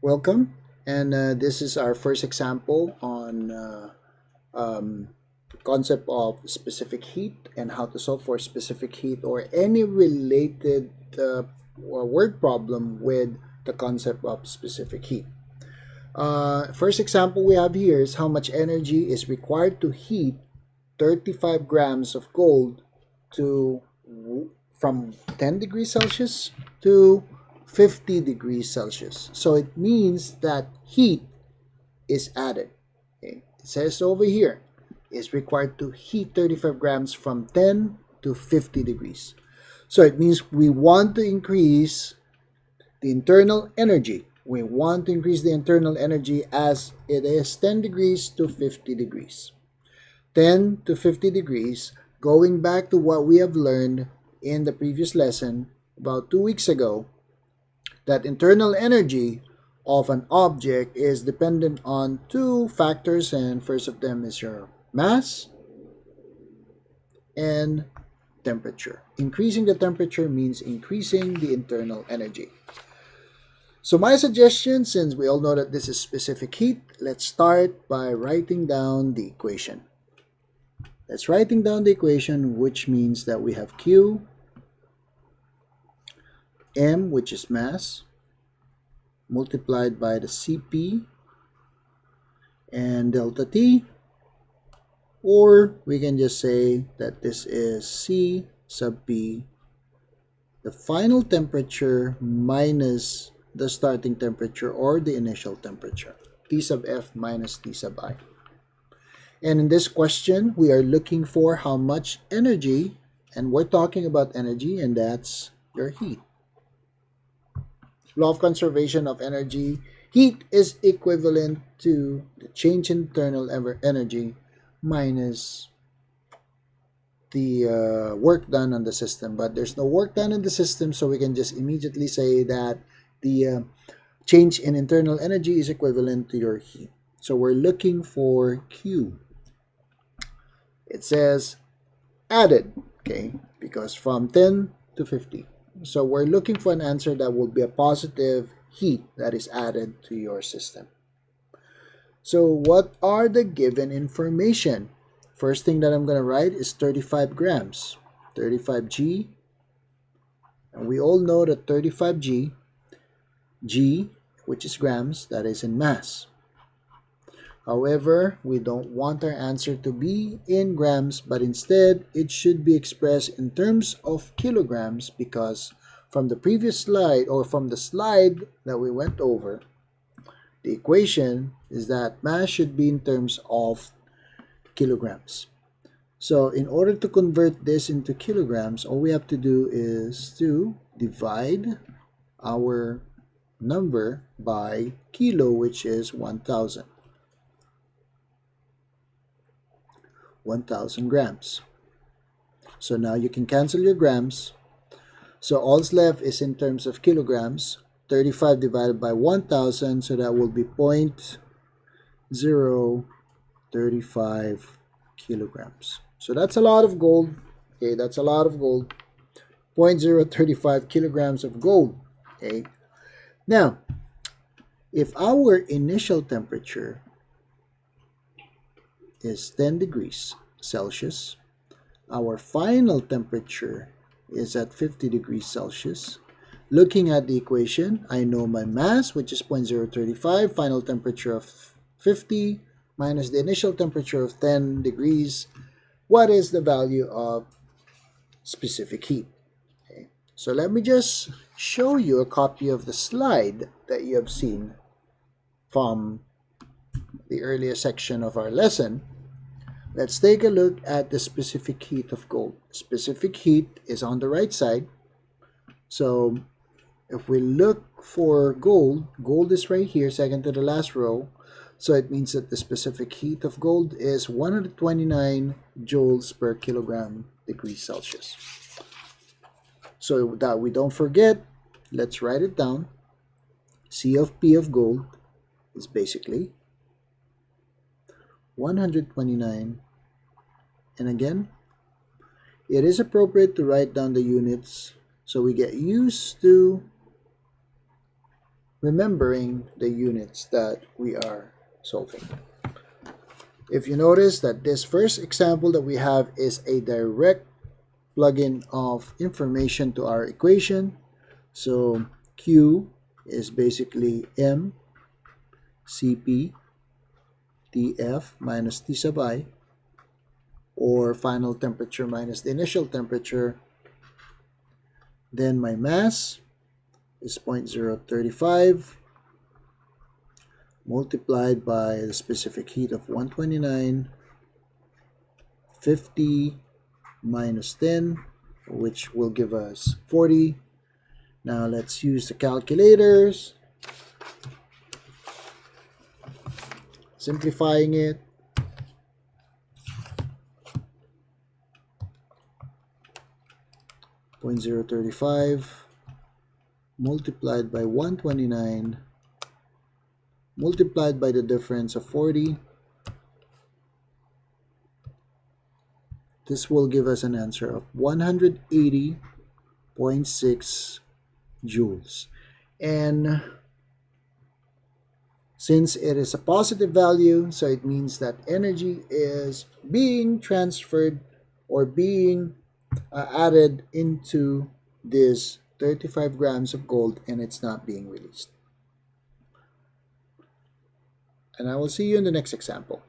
Welcome, and this is our first example on um, concept of specific heat and how to solve for specific heat or any related or word problem with the concept of specific heat. First example we have here is how much energy is required to heat 35 grams of gold to from 10 degrees Celsius to 50 degrees Celsius. So it means that heat is added. Okay? It says over here is required to heat 35 grams from 10 to 50 degrees. So it means we want to increase the internal energy. We want to increase the internal energy as it is 10 degrees to 50 degrees. 10 to 50 degrees, going back to what we have learned in the previous lesson about 2 weeks ago, that internal energy of an object is dependent on two factors, and first of them is your mass and temperature. Increasing the temperature means increasing the internal energy. So my suggestion, since we all know that this is specific heat, let's start by writing down the equation. Let's writing down the equation, which means that we have Q, M, which is mass, multiplied by the Cp and delta T, or we can just say that this is C sub P, the final temperature minus the starting temperature or the initial temperature, T sub F minus T sub I. And in this question, we are looking for how much energy, and we're talking about energy, and that's your heat. Law of conservation of energy. Heat is equivalent to the change in internal energy minus the work done on the system. But there's no work done in the system, so we can just immediately say that the change in internal energy is equivalent to your heat. So we're looking for Q. It says added, okay, because from 10 to 50. So we're looking for an answer that will be a positive heat that is added to your system. So what are the given information? First thing that I'm going to write is 35 grams, 35G. And we all know that 35G, G, which is grams, that is in mass. However, we don't want our answer to be in grams, but instead it should be expressed in terms of kilograms, because from the previous slide, or from the slide that we went over, the equation is that mass should be in terms of kilograms. So in order to convert this into kilograms, all we have to do is to divide our number by kilo, which is 1,000. 1,000 grams. So now you can cancel your grams. So all's left is in terms of kilograms. 35 divided by 1,000, so that will be 0.035 kilograms. So that's a lot of gold. Okay, that's a lot of gold. 0.035 kilograms of gold. Okay. Now, if our initial temperature is 10 degrees Celsius. Our final temperature is at 50 degrees Celsius. Looking at the equation, I know my mass, which is 0.035, final temperature of 50, minus the initial temperature of 10 degrees. What is the value of specific heat? Okay. So let me just show you a copy of the slide that you have seen from the earlier section of our lesson. Let's take a look at the specific heat of gold. Specific heat is on the right side. So if we look for gold, gold is right here, second to the last row. So it means that the specific heat of gold is 129 joules per kilogram degrees Celsius. So that we don't forget, let's write it down. C of P of gold is basically 129, and again, it is appropriate to write down the units so we get used to remembering the units that we are solving. If you notice that this first example that we have is a direct plug-in of information to our equation. So Q is basically M Cp Tf minus T sub I, or final temperature minus the initial temperature. Then my mass is 0.035 multiplied by the specific heat of 129, 50 minus 10, which will give us 40. Now let's use the calculators. Simplifying it, .035 multiplied by 129 multiplied by the difference of 40. This will give us an answer of 180.6 joules. And since it is a positive value, so it means that energy is being transferred or being added into this 35 grams of gold, and it's not being released. And I will see you in the next example.